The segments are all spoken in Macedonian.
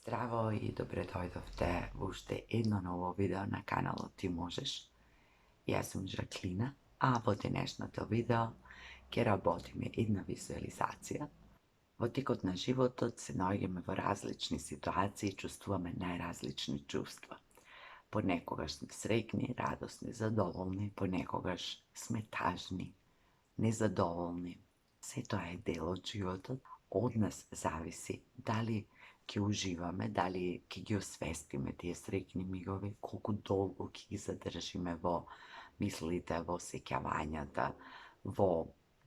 Здраво и добре дојдовте во уште едно ново видео на каналот Ти можеш. Јас сум Жаклина, а во денешното видео ќе работиме една визуализација. Во текот на животот се наоѓаме во различни ситуации и чувствуваме најразлични чувства. Понекогаш сме среќни, радосни, задоволни, понекогаш сме тажни, незадоволни. Се тоа е дел од животот. Од нас зависи дали ќе уживаме, дали ќе ги освестиме тие среќни мигови, колку долго ќе ги задржиме во мислите, во сеќавањата, во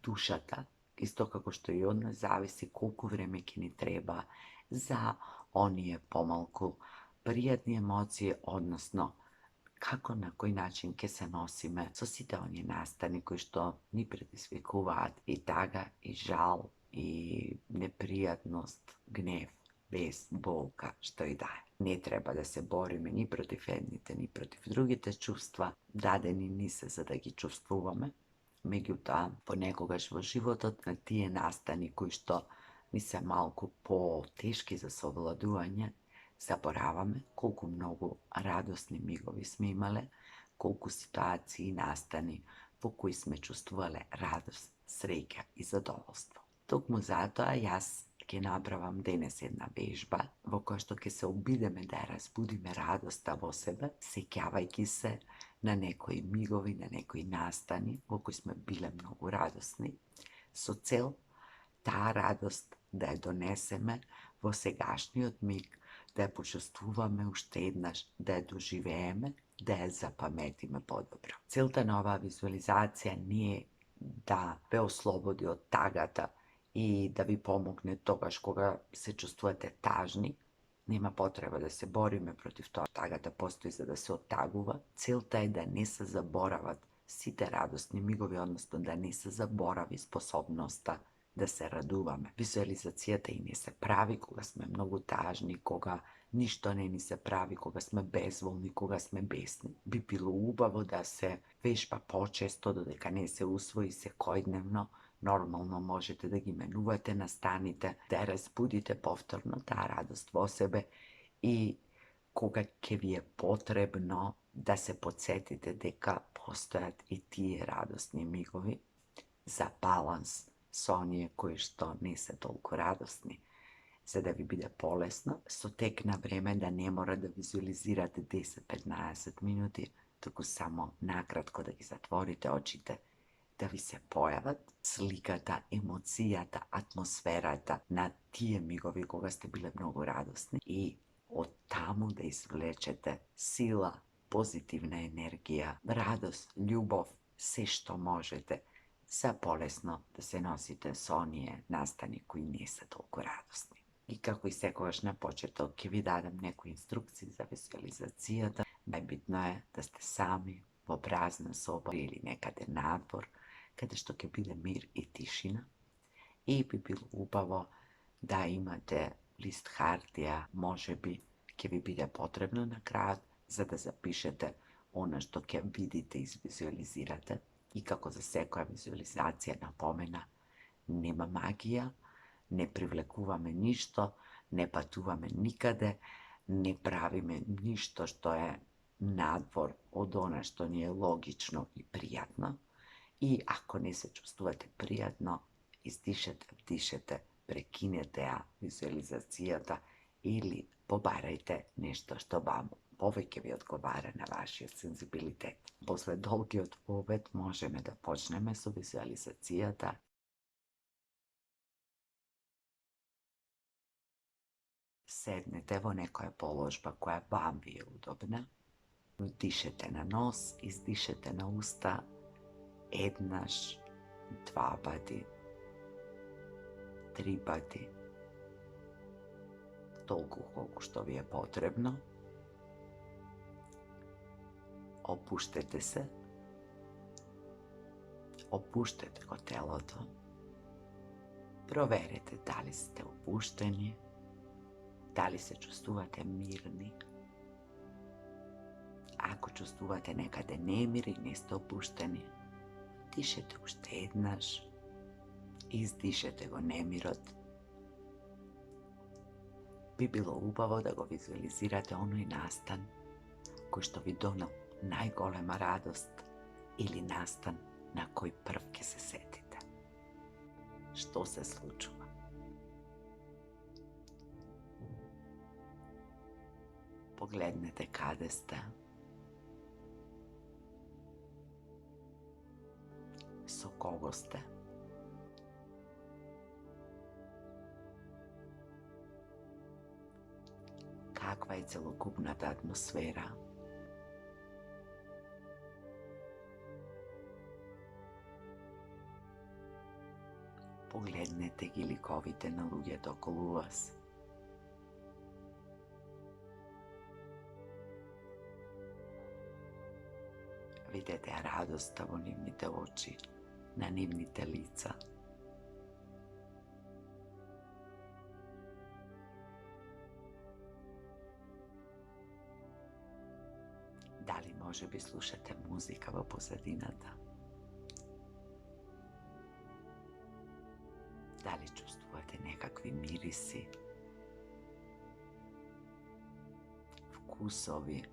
душата, исто како што и од нас зависи колку време ќе ни треба за оние помалку пријатни емоции, односно како на кој начин ќе се носиме со сите оние настани кои што ни предизвикуваат и тага, и жал, и непријатност, гнев, бес, болка, што и да е. Не треба да се бориме ни против едните, ни против другите чувства, дадени ни се за да ги чувствуваме. Меѓутоа, понекогаш во животот на тие настани кои што ни се малку по-тешки за совладување, забораваме колку многу радосни мигови сме имале, колку ситуации и настани во кои сме чувствувале радост, среќа и задоволство. Токму затоа јас ќе направам денес една вежба во која што ќе се обидеме да ја разбудиме радоста во себе, сеќавајќи се на некои мигови, на некои настани во кои сме биле многу радосни, со цел таа радост да ја донесеме во сегашниот миг, да ја почувствуваме уште еднаш, да ја доживееме, да ја запаметиме подобро. Целта на оваа визуализација не е да ве ослободи од тагата и да ви помогне тогаш кога се чувствувате тажни. Нема потреба да се бориме против тоа. Тагата постои за да се оттагува. Целта е да не се заборават сите радосни мигови, односно да не се заборави способноста да се радуваме. Визуализацијата и не се прави кога сме многу тажни, кога ништо не ни се прави, кога сме безволни, кога сме бесни. Би било убаво да се вешба почесто, додека не се усвои секојдневно. Нормално можете да ги менувате настаните, да ја разбудите повторно таа радост во себе и кога ќе ви е потребно да се потсетите дека постојат и тие радосни мигови за баланс со оние кои што не се толку радосни, за да ви биде полесно со тек на време да не мора да визуализирате 10-15 минути, туку само накратко да ги затворите очите, да ви се појават сликата, емоцијата, атмосферата на тие мигови кога сте биле многу радосни и од таму да извлечете сила, позитивна енергија, радост, љубов, се што можете, за полесно да се носите со оние настани кои не се толку радосни. И како и секогаш на почеток ќе ви дадам некои инструкции за визуализацијата. Најбитно е да сте сами во празна соба или некаде надвор, каде што ќе биде мир и тишина, и би било убаво да имате лист хартија, можеби ќе ви биде потребно на крајот за да запишете она што ќе видите и визуализирате. И како за секоја визуализација напомена, нема магија, не привлекуваме ништо, не патуваме никаде, не правиме ништо што е надвор од она што ни е логично и пријатно. И ако не се чувствувате пријатно, издишете, вдишете, прекинете ја визуализацијата или побарајте нешто што вам повеќе ви одговара на вашиот сензибилитет. После долгиот обед можеме да почнеме со визуализацијата. Седнете во некоја положба која вам ви е удобна. Дишете на нос, издишете на уста, еднаш, 2 пати, 3 пати, толку колку што ви е потребно. Опуштете се, опуштете го телото, проверете дали сте опуштени, дали се чувствувате мирни. Ако чувствувате некаде немир и не сте опуштени, дишете уште еднаш, издишете го немирот. bi bilo ubavo da go vizualizirate onaj nastan koji što vi dono najgolema radost ili nastan na koji prvke se setite. Što se slučuva? Poglednete kada ste, so kogo ste, kakva je celokupna ta atmosfera. Poglednete gi likovite nalugete okolo vas. Vidite radost, nanimnite oči, nanimnite lica. Da li može bi slušate muzika v pozadinata? Da li čustvujete nekakvi mirisi, vkusovi?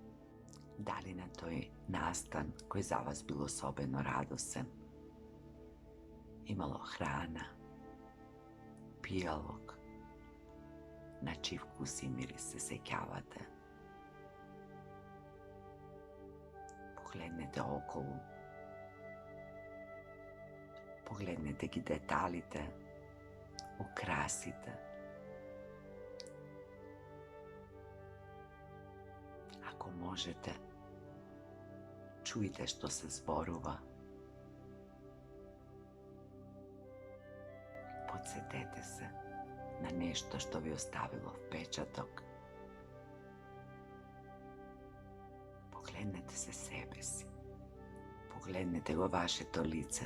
Da li na toj nastan koji za vas bilo sobeno radosen? Imalo hrana, pijalog, na čiji vkus i miris se sekjavate? Poglednete okolo, poglednete gi detalite, ukrasite. Ako možete, čujte što se zboruva. Podsjetite se na nešto što vi ostavilo vpečatok. Poglednete se sebe si. Poglednete go vaše to lice.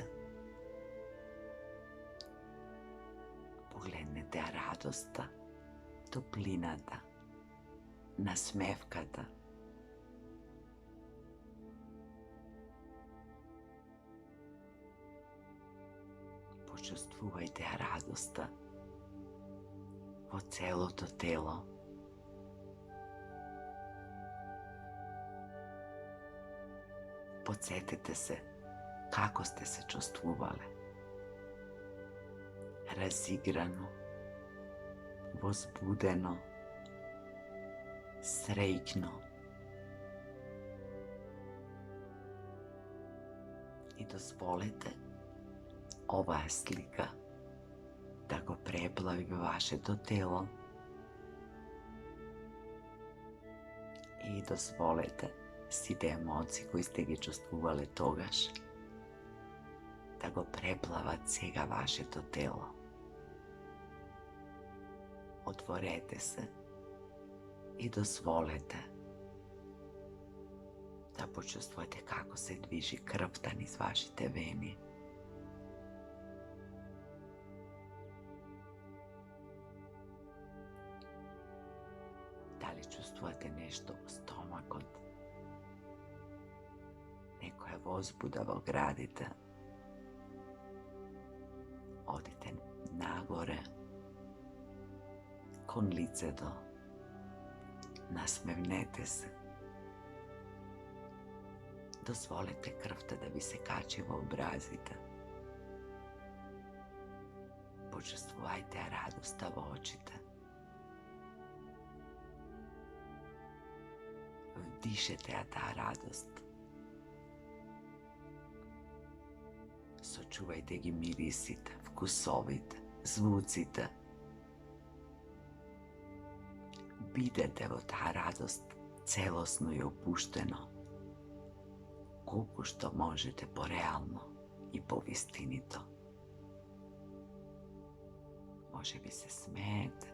Poglednete radosta, toplinata, nasmevkata. Počustvujte radosta vo celo to telo. Podsjetite se kako ste se čustvovali. Razigrano, возбудено, srećno. I dozvolite ova slika da go preplavi vaše to telo. I dozvolite si te emocije koji ste gi čustvovali togaš da go preplava cega vaše to telo. Otvorete se i dozvolite da počustvujete kako se dviži krvtan iz vašite veni. Da li čustvujete nešto u stomaku? Neko je возбуда во gradite. Odite nagore, kon lice do. Nasmevnete se. Dozvolite krvta da vi se kači v obrazite. Počustvujte radost v očite. Vdišete ta radost. Sočuvajte gi mirisite, vkusovite, zvucite. Bidete v ta radost celosno i opušteno. Koliko što možete porealno i povistinito. Može bi se smijete.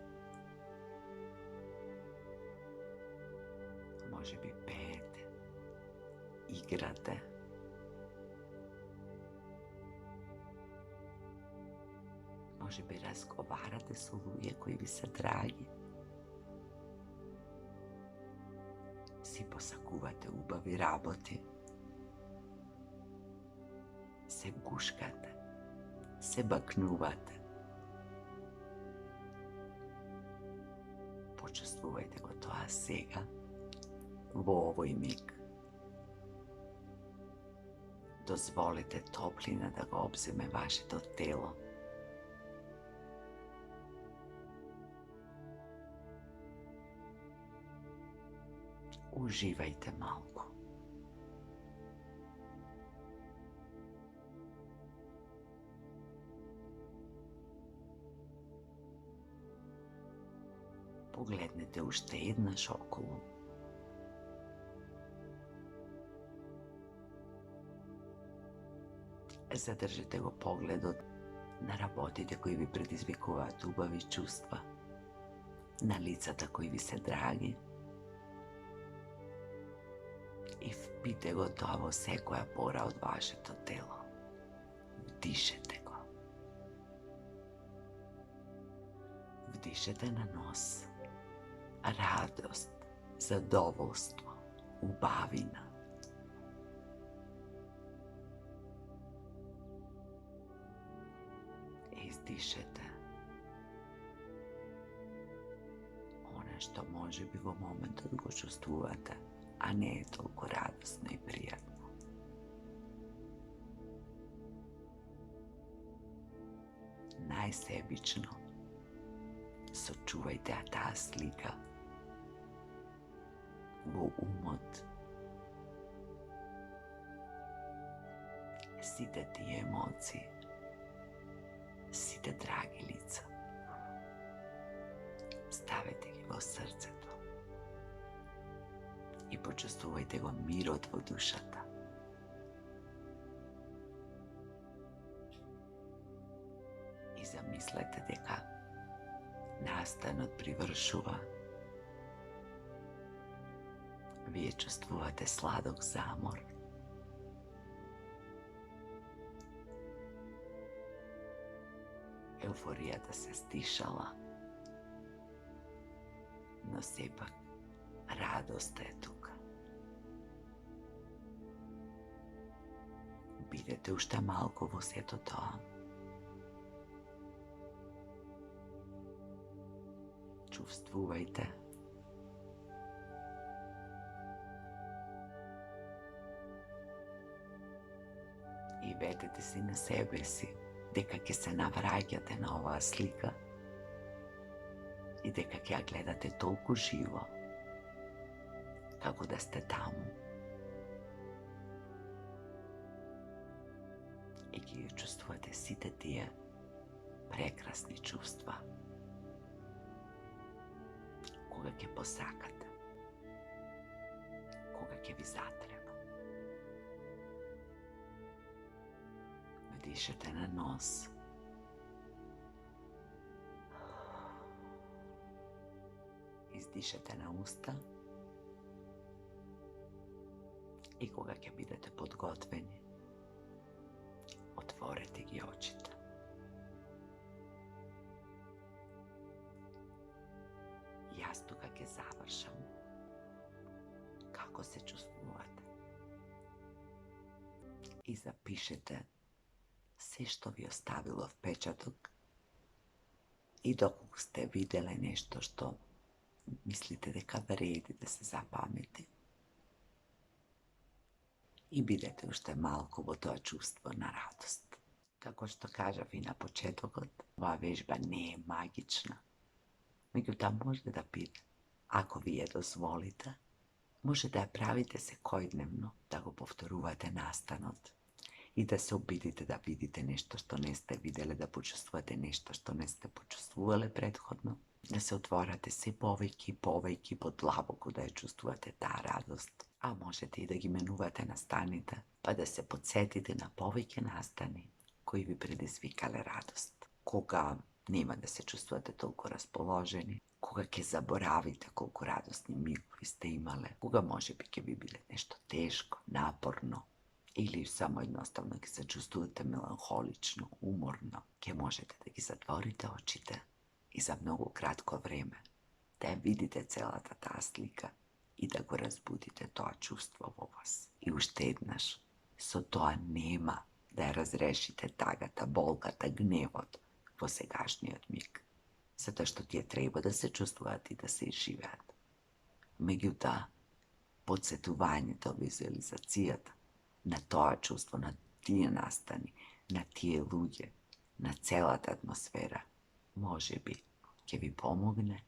Može bi pete. Igrate. Može bi razgovarate s luje koji vi se dragi. Si posakuvate ubavi raboti. Se guškate. Se baknuvate. почувствувајте го тоа сега, во овој миг. Дозволите топлина да го обземе вашето тело. Уживајте малку. Погледнете уште еднаш околу. Задржете го погледот на работите кои ви предизвикуваат убави чувства, на лицата кои ви се драги, и впите го тоа во секоја пора од вашето тело. Вдишете го. Вдишете на нос. Радост, задоволство, убавина. Издишете она што може би во моментот го чувствувате, а не е толку радосно и пријатно. Најсебично сочувајте таа слика во умот. Сите тие емоции, сите драги лица. Ставете ги во срцето и почувствувајте го мирот во душата. И замислете дека настанот привршува. Вие чувствувате сладок замор. Еуфоријата се стишала, но сепак радоста е тука. Бидете уште малку во сето тоа. Чувствувајте. И ветете си на себе си дека ќе се навраќате на оваа слика и дека ќе ја гледате толку живо, како да сте таму. И ќе ја чувствувате сите тие прекрасни чувства кога ќе посакате, кога ќе ви затреба. Вдишете на нос. Издишете на уста. И кога ќе бидете подготвени, отворете ги очите. Јас тука ќе завршам. Како се чувствувате? И запишете се што ви оставило впечаток и доколку сте виделе нешто што мислите дека вреди да се запамети. И бидете уште малку во тоа чувство на радост. Како што кажав и на почетокот, оваа вежба не е магична. Меѓутоа може да биде. Ако ви ја дозволите, може да ја правите секојдневно, да го повторувате настанот и да се обидите да видите нешто што не сте виделе, да почувствувате нешто што не сте почувствувале предходно, да се отворате се повеќе и повеќе подлабоко да ја чувствувате таа радост. А можете и да ги менувате настаните, па да се потсетите на повеќе настани кои ви предизвикале радост. Кога нема да се чувствувате толку расположени, кога ќе заборавите колку радосни мигови сте имале, кога можеби ќе ви биде нешто тешко, напорно, или само едноставно ќе се чувствувате меланхолично, уморно, ќе можете да ги затворите очите и за многу кратко време да ја видите целата таа слика и да го разбудите тоа чувство во вас. И уште еднаш, со тоа нема да ја разрешите тагата, болката, гневот во сегашниот миг, затоа што тие треба да се чувствуваат и да се изживеат. Меѓутоа, подсетувањето, визуализацијата на тоа чувство, на тие настани, на тие луѓе, на целата атмосфера, може би ќе ви помогне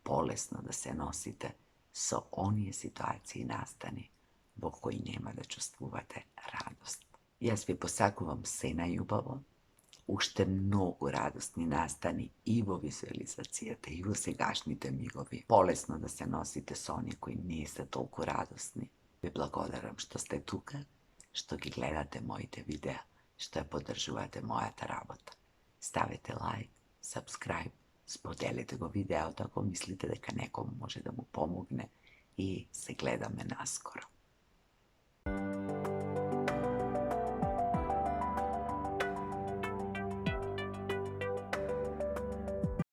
полесно да се носите со оние ситуации и настани во кои нема да чувствувате радост. Јас ви посакувам се најубаво, уште многу радосни настани и во визуализацијата и во сегашните мигови. Полесно да се носите со оние кои не се толку радосни. Ви благодарам што сте тука, што ги гледате моите видеа, што ја поддржувате мојата работа. Ставете лайк, subscribe, споделете го видеото ако мислите дека некому може да му помогне и се гледаме наскоро.